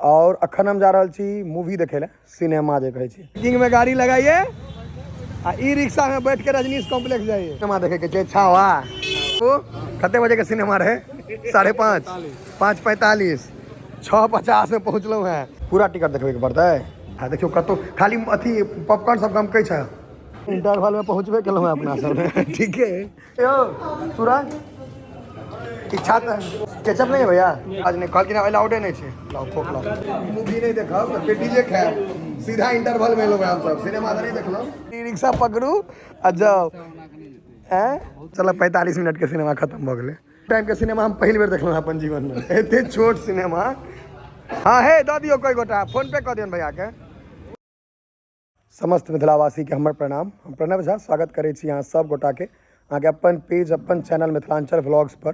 और अखन हम जा रहा छी मूवी देखे ला सिनेमा जे कहे छी किंग में गाड़ी लगाइए आ ई रिक्शा में बैठ के रजनीश कॉम्प्लेक्स जाइए सिनेमा देखे के छे छावा तो कते बजे के सिनेमा रहे 5:30 5:45 6:50 में पहुँचल है पूरा टिकट देखबे के पड़ता है आ देखियो कतो खाली अथी पॉपकॉर्न सब कम कई छ इंटरवल में पहुँचबे केलहुँ अपना सब ठीक है यो सूरज इच्छा तो केचप नहीं है भैया आज नहीं कल की अलाउडे नहीं छे लाओ खोक लाओ मूवी नहीं देखब तो पेटी जे खाए सीधा इंटरवल में लोग हम सब सिनेमा नहीं देखलो रिक्शा पकड़ू आ जाओ हैं चलो 45 मिनट के सिनेमा खत्म हो गए टाइम के सिनेमा हम पहली बार देखलो अपन जीवन में एते छोट सिनेमा हाँ हे दऽ दियो कोई गोटा फोन पे कऽ दियन भैया के समस्त मिथिलावासी के हमर प्रणाम हम प्रणव झा स्वागत करै छी यहाँ सब गोटा के अहाँ के अपन पेज अपन चैनल मिथिलांचल व्लॉग्स पर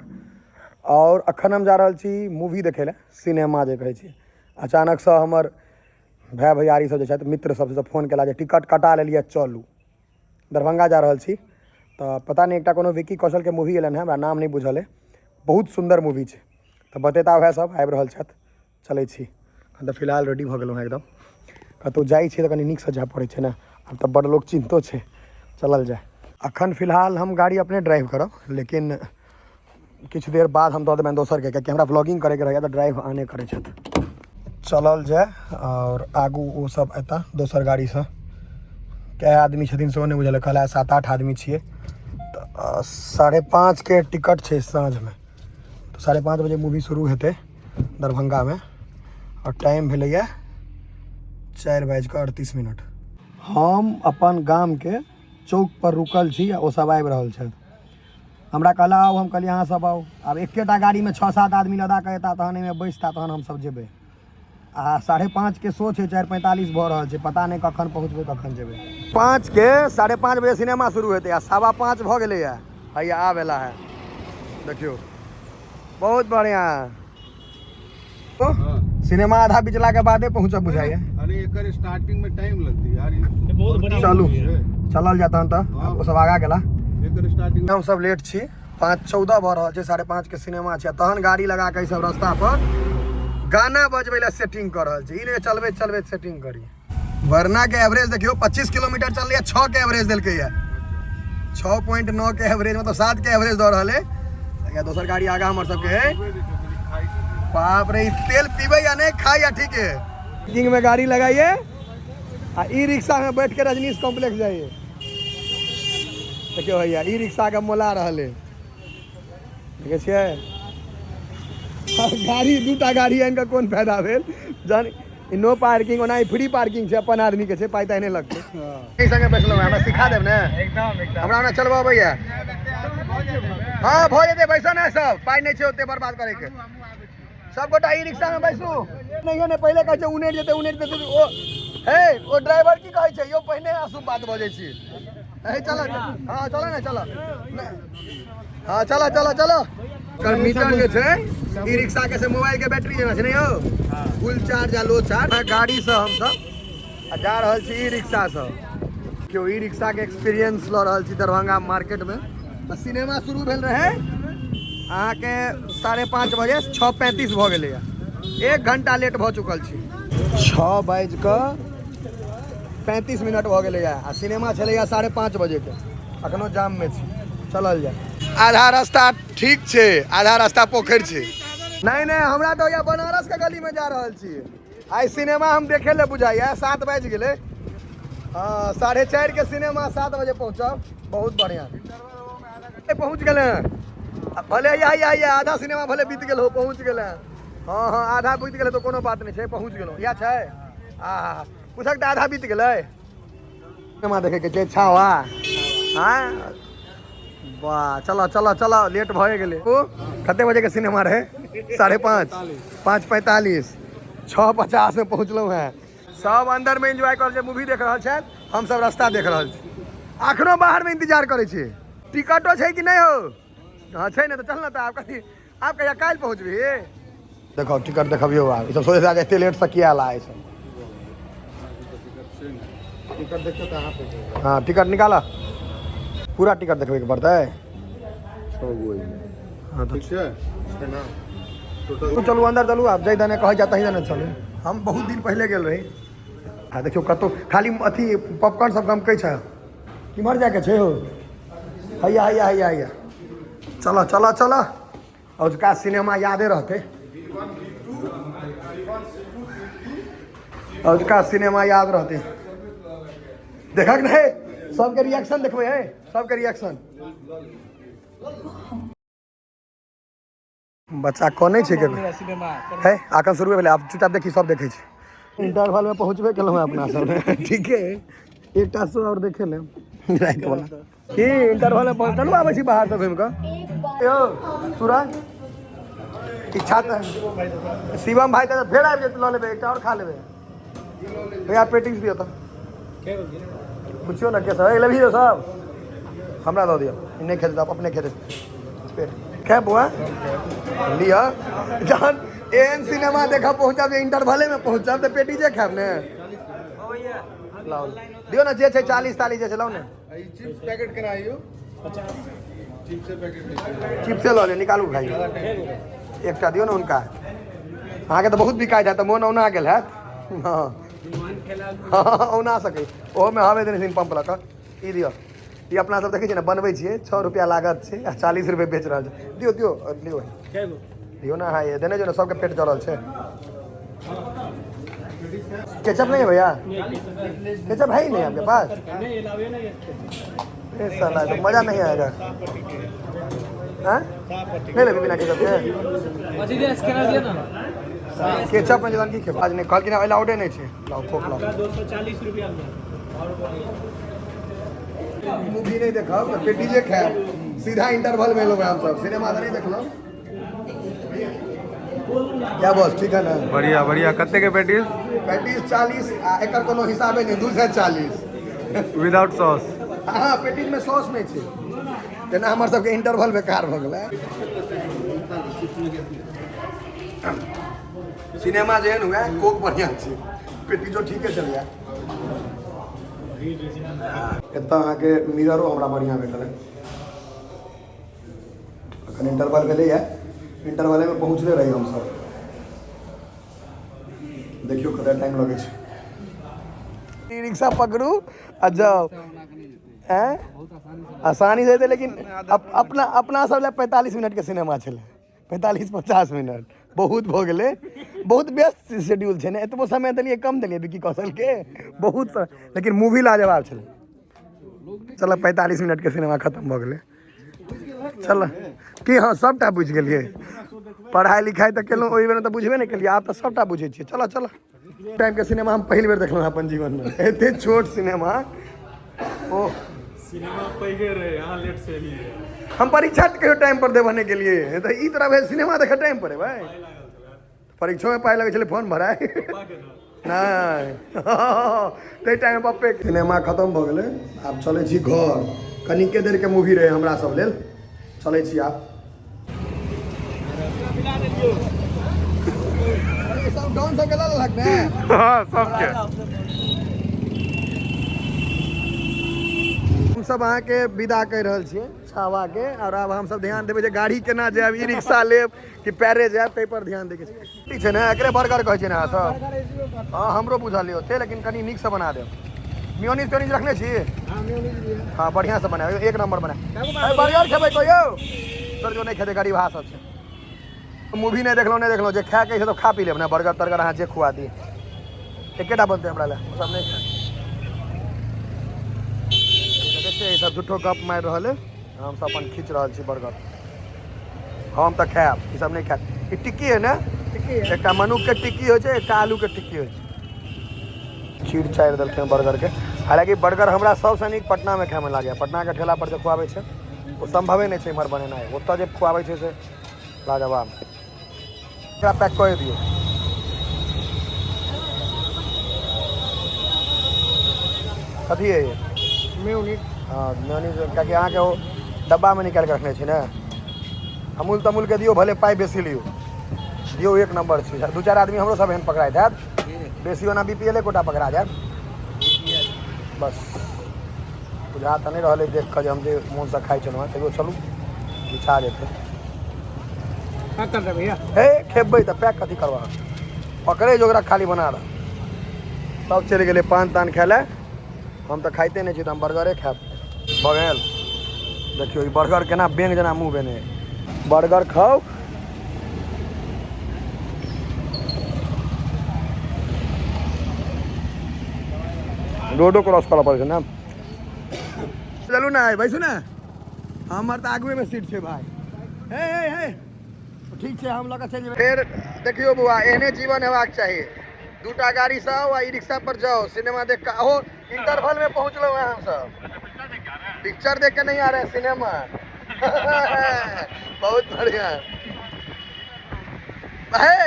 और अखन हम जा रहा छी मूवी देखे ला सिनेमा जे कहे छी अचानक से हमर भाई भैयारी सब जे मित्र सबसे फोन केला जे टिकट कटा लेलिए चलू दरभंगा जा रहा छी तो पता नहीं एकटा कोनो विक्की कौशल के मूवी एलन है हमरा नाम नहीं बुझल है बहुत सुंदर मूवी है तो बतेता वह सब आबि रहल छथि चलै छी तो फिलहाल रेडी भ गेलहुँ एकदम कतौ जाइ छी तो कनी नीक से जाय पड़ै छै ना अब तो बड़ लोग चिंतो छै चलल जाए अखन फिलहाल हम गाड़ी अपने ड्राइव करब लेकिन किछु देर बाद हम दऽ देबनि दोसर के कियाकि हमरा व्लॉगिंग करे के रहैया तो ड्राइव आने करै छथि चलल जाए और आगू वो सब एता दोसर गाड़ी से कै आदमी छथिन सेहो नहि बुझल कहला 7-8 आदमी छियै तो 5:30 के टिकट छै साँझ में तो 5:30 बजे मूवी शुरू हेतै दरभंगा में और टाइम भेलैया 4:38 हम अपन गाम के चौक पर रुकल छी ओ सब आबि रहल छथि हमरा कहला आओ हम कहलिए अहाँ सब आओ अब एकेटा गाड़ी में 6-7 आदमी लदा के एता तहन एहिमे बैसता तहन हम सब जेबै आ 5:30 के शो छै 4:45 भऽ रहल छै पता नहीं कखन पहुँचबै कखन जेबै 5 के 5:30 बजे सिनेमा शुरू हेतै आ 5:15 भऽ गेलैया हैया आबेला है देखियो बहुत बढ़िया सिनेमा आधा बिचला के बादे पहुँचब बुझाइए अरे एकर स्टार्टिंग में टाइम लगती यार ये बहुत बढ़िया चलू चलल जाता तो ओ सब आगा गेला एकर स्टार्टिंग हम सब लेट छी 5:14 भऽ रहल छै 5:30 के सिनेमा छै तहन गाड़ी लगा के सब रास्ता पर गाना बजबै ला सेटिंग कर रहल छै ई नहीं चलबे चलबे सेटिंग करी वरना के एवरेज देखियो 25 किलोमीटर चल लिया 6 के एवरेज देलकै है 6.9 के एवरेज मतलब 7 के एवरेज दऽ रहल है दोसर गाड़ी आगा हमर सबके है बाप रे तेल पीबे या नहीं खाई या ठीक है किंग में गाड़ी लगाइए आ ई रिक्शा में बैठ के रजनीश कॉम्प्लेक्स जाइए देखियो भैया ई रिक्शा के मोला रहल है देखे छियै गाड़ी दूटा गाड़ी आनि के कोन फायदा भेल जन नो पार्किंग ओना फ्री पार्किंग छै अपन आदमी के छै पाई ताई नहीं लगतै एहि संगे बैठलहुँ हमरा सिखा देब ने एकदम हमरा ओना चलबऽ अबैया हाँ भऽ जेतै बैसो ने सब पाई नहीं छै ओते बर्बाद करे के सब गोटा ई रिक्शा में बैसू नहीं ने पहले कहै छै उनैर जेतै ओ हे ओ ड्राइवर की कहै छै यो पहिने आसू बात बजै छी हे चल हाँ चल ने चल हाँ चल चल चल कर मीटर जे छै ई रिक्शा के से मोबाइल के बैटरी जेना छै ने यौ फुल चार्ज या लो चार्ज गाड़ी से हम सब जा रहल छी ई रिक्शा से क्यों ई रिक्शा के एक्सपीरियंस ल रहल छी दरभंगा मार्केट में तो सिनेमा शुरू भेल रहे अहाँ के 5:30 बजे 6:35 भऽ गेलै 1 घंटा लेट भऽ चुकल छी 6:35 भऽ गेलै आ सिनेमा छलैया 5:30 बजे के अखनो जाम में छी चलल जाए आधा रास्ता ठीक छै आधा रास्ता पोखर छै नहीं नहीं हमरा तो या बनारस के गली में जा रहल छी आई सिनेमा हम देखे ले बुझाइया 7 बज गेलै हाँ 4:30 के सिनेमा 7 बजे पहुँचब बहुत बढ़िया पहुँच गए भले या आधा सिनेमा भले बीत गेल हो पहुँच गए हाँ हाँ आधा बीत गए तो कोनो बात नहीं है पहुँच गेलहुँ या छै पूछक तो आधा बीत गए सिनेमा देखे के छावा हाँ वाह चलो चलो चलो लेट भए गेलै कते बजे के सिनेमा रहे 5:30 5:45 6:50 में पहुँचलहुँ हैं सब अंदर में एंजॉय कर मूवी देख रहा है हम सब रास्ता देख रहा अखनो बाहर में इंतजार करे छी टिकटो छै कि नहीं हो हाँ छै ने तो चल ना तो आप कहिया काल्हि पहुँचबी देखो टिकट देखबियो ई सब सोचे एते लेट से किया ला है टिकट देखियो कहाँ पे हाँ टिकट निकाला पूरा टिकट देखबे के पड़ता है हाँ तो तो चलू अंदर चलू आप जै दने कह जाता ही दने चलू हम बहुत दिन पहले गेल रही हाँ देखियो कतौ खाली अथी पॉपकॉर्न सब गम छै किमहर जाके छै हो हैया हैया हैया हैया चलो चलो चलो और का सिनेमा यादे रहते और का सिनेमा याद रहते देखक नहीं सबके रिएक्शन देखबे है सबके रिएक्शन बच्चा कोने छै है आकन शुरू भेलै आब चुपचाप देखी सब देखे छै इंटरवल में पहुंचबे केलहुँ हैं अपना सब ठीक है एकटा शो और देखे ले रात वाला की इंटरवल में पहुंच चलू आबै छी बाहर से घूम के यो सूरज इच्छा तो शिवम भाई तो फेर आबि जेतै लऽ लेबै एकटा और खा लेबै भैया पेटिंग्स दियो तो पूछियो ना कैसा है लेभी दो सब हमरा दो दियो नहीं खेते आप अपने खेते पेट खे बुआ लिया जहन एन सिनेमा देखा पहुंचा इंटरवले में पहुंचा तो पेटी जे खाब ने लाओ दियो ना जे 40 जे लाओ ने चिप्स पैकेट कराइयो 50 चिप्स से पैकेट चिप्स से लो ले निकालू भाई एकटा दियो ना उनका अहाँ के तो बहुत बिकाय है तो मोन औना गेल है हाँ औना सके ओहो में हवे दिन पंप लक ई दियो ये अपना सब देखे छी ना बनबै छियै 6 रुपया लागत छै आ 40 रुपये बेच रहल छै दियो दियो लियो दियो ना हाँ ये देने जो ना सबके पेट जरल छै केचप नहीं है भैया केचप है ही नहीं आपके पास साला तो मजा नहीं आएगा नहीं ले बिना केचप के केचप में जलन की खे आज नहीं कल की ना अलाउडे नहीं छे लाओ कोक लाओ 240 रुपया मूवी नहीं देखा पेटी जे खाए सीधा इंटरवल में लोग हम सब सिनेमा नहीं देखलो क्या बॉस ठीक है ना बढ़िया बढ़िया कत्ते के पैटीज 40 एकर कोनो हिसाबे नहीं 240 विदाउट सॉस हाँ पेटीज में सॉस नहीं छे तेना हमर सबके इंटरवल बेकार भ गेलै सिनेमा जेहन हुआ कोक बढ़िया छे पेटी जो ठीक है चल गया एतऽ अहाँके मिररो हमरा बढ़िया भेटल है अखन इंटरवल भेलै है इंटरवल में पहुँचले रही हम सब देखियो कते टाइम लगे छै रिक्शा पकड़ू आ जाओ आसानी से लेकिन अपना अपना सब ले 45 मिनट के सिनेमा छलै 45-50 मिनट बहुत भ गेलै बहुत व्यस्त शेड्यूल छै ने एतबो समय देलिए कम देलिए विकी कौशल के बहुत लेकिन मूवी लाजवाब छलै चलो 45 मिनट के सिनेमा खत्म भ गेलै चलो कि हाँ सबटा बुझि गेलिए पढ़ाई लिखाई तो केलहुँ ओहि बेर तो बुझबे नहीं केलिए आब तो सबटा बुझे छिए चलो चलो टाइम के सिनेमा हम पहली बेर देखलहुँ अपन जीवन में एते छोट सिनेमा ओ सिनेमा पहिले रहे यहाँ लेट से लिए हम परीक्षा कहियो टाइम पर देबने के लिए तो ई तरह भेल सिनेमा देखे टाइम पर है भाई परीक्षा में पाई लगे चले फोन भराए नहीं ते टाइम पप्पे सिनेमा खत्म भ गेलै आब चले छी घर कनिके देर के मूवी रहे हमरा सब लेल चले छी आब सब डाउन से गला लगने हां सबके हम सब अहाँ के विदा कर रहल छियै छावा के और अब हम सब ध्यान देबै जे गाड़ी केना जायब ई रिक्शा लेब कि पैरे जायब तै पर ध्यान देके ठीक छै ने एकरे बर्गर कहै छै ने सब हां हमरो बुझलिए होते लेकिन कनी नीक से बना देब मियोनीज टोनीज रखने छी हां मियोनीज हां बढ़िया से बनाओ एक नंबर बना बर्गर खेबै कोयो सर जो नहीं खेते गरीब हाथ सब छै मूवी नहीं देखलो जे खा के तो खा पी लेब ना बर्गर तर्गर अहाँ जे खुआ दी एकेटा बनते हमरा ले सब नहीं खाए देखिए सब झूठो गप मार रहा है हम सब अपन खींच रहा छी बर्गर हम तो खाएब ई सब नहीं खाएब ई टिक्की है ना एक मनुख के टिक्की हो छै एक आलू के टिक्की हो छै खीर चाय देलकै बर्गर के हालांकि बर्गर हमरा सबसे नीक पटना में खाए में लागे पटना के ठेला पर जे खुआबै छै वो संभवे नहीं छै इमहर बनेनाइ ओतऽ जे खुआबै छै से लाजवाब एकरा पैक कर दियो कथी है ये म्यूनिक हाँ मेयोनीज कियाकि अहाँके ओ डब्बा में निकाल के रखने छी ने अमूल तमूल के दियो भले पाई बेसी लियो दियो एक नंबर छै दू चार आदमी हमरो सब एहन पकड़ाय देत बेसी ओना बीपीएल कोटा पकड़ा जायत बस बुझा तऽ नहीं रहलै देख कऽ जे हम जे मोन से खाइ छलहुँ तैयो चलू बिछा जेतै पैक कर दे भैया। हे खेबै तो पैक कथी करवा पकड़े जोगरा खाली बना रहा सब चल गए पान तान खाए ले हम तो खाइते नहीं छी तो हम बर्गरे खाब बगल देखियो ई बर्गर केना बेंग जना मुँह बेने बर्गर खाओ रोडो क्रॉस करऽ पड़े ना चलू ना बैसू ना हमर तो आगुए में सीट है भाई हे हे हे ठीक है हम लोग चल फिर देखियो बुआ एहने जीवन हेबाक चाहिए दूटा गाड़ी से आओ आ रिक्शा पर जाओ सिनेमा देख के आओ इंटरवल में पहुंच लो हम सब पिक्चर देख के नहीं आ रहे सिनेमा बहुत बढ़िया है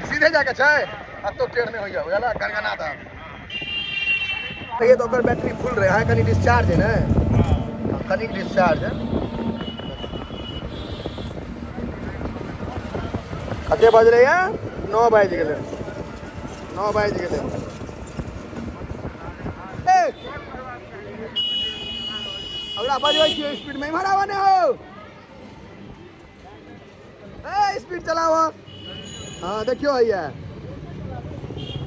सीधे जाके चाहे अब तो ट्रेन में हो जाओ याला गनगना था ये तो अगर बैटरी फुल रहे हैं कहीं डिस्चार्ज है ना कहीं डिस्चार्ज है कते बज रहे हैं 9 बज गए 9 बज गए अगला बजो स्पीड में भरावा ने हो स्पीड चलाओ हाँ देखियो भैया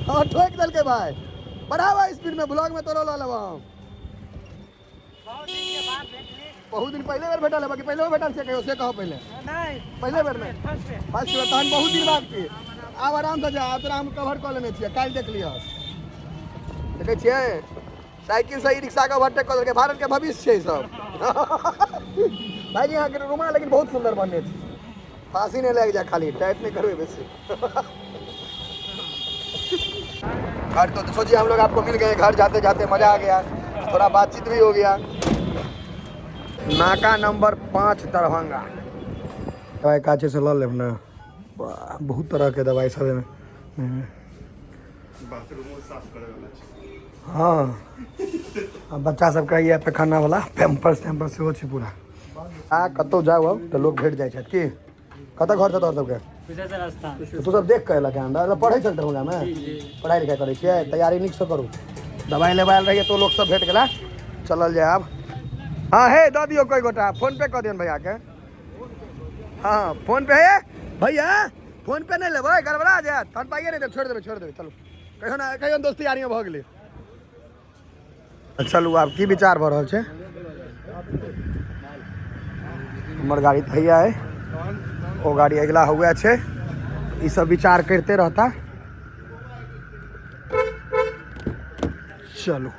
हाँ ठोक दल के भाई बढ़ावा स्पीड में ब्लॉग में तो लो लवा बहुत दिन पहले बेर भेटल है बाकी पहले भेटल से कहो से कहो पहले नहीं पहले बेर में फर्स्ट बेर तहन बहुत दिन बाद की आब आराम से जा तोरा हम कवर कर लेने छियै काल देख लियो देखे छियै साइकिल से रिक्शा का ओवरटेक कर के भारत के भविष्य छै सब भाई यहाँ के रुमाल लेकिन बहुत सुंदर बनने छै फांसी नहीं लग जा खाली टाइट नहीं करवे बेसी घर तो सोचिए हम लोग आपको मिल गए घर जाते जाते मजा आ गया थोड़ा बातचीत भी हो गया नाका नंबर 5 दरभंगा दवाई काचे से लो लेब ना बहुत तरह के दवाई सब है हाँ बच्चा सब का ये पैखाना वाला पैम्पर्स टैम्पर्स सेहो छै पूरा आ कतौ जाओ अब तो लोग भेट जाइ छथि की कतऽ घर छै तोहर सबके तू सब देख के लगे अंदर पढ़े चल दरभंगा में पढ़ाई लिखाई करे छियै तैयारी नीक से करू दवाई लेवायल रहिए तो लोग सब भेट गेला चलल जाए आब हाँ हे दऽ दियो कोई गोटा फोन पे कऽ दियन भैया के हाँ फोन पे है भैया फोन पे नहीं लेबै गड़बड़ा जायत तहन पाइए नहीं देब छोड़ देबै चलू कहियो ना कहियो दोस्ती यारी में भऽ गेलै चलू आब की विचार भऽ रहल छै हमर गाड़ी तऽ भैया है वो गाड़ी अगला हुआ छै ई सब विचार करते रहता चलो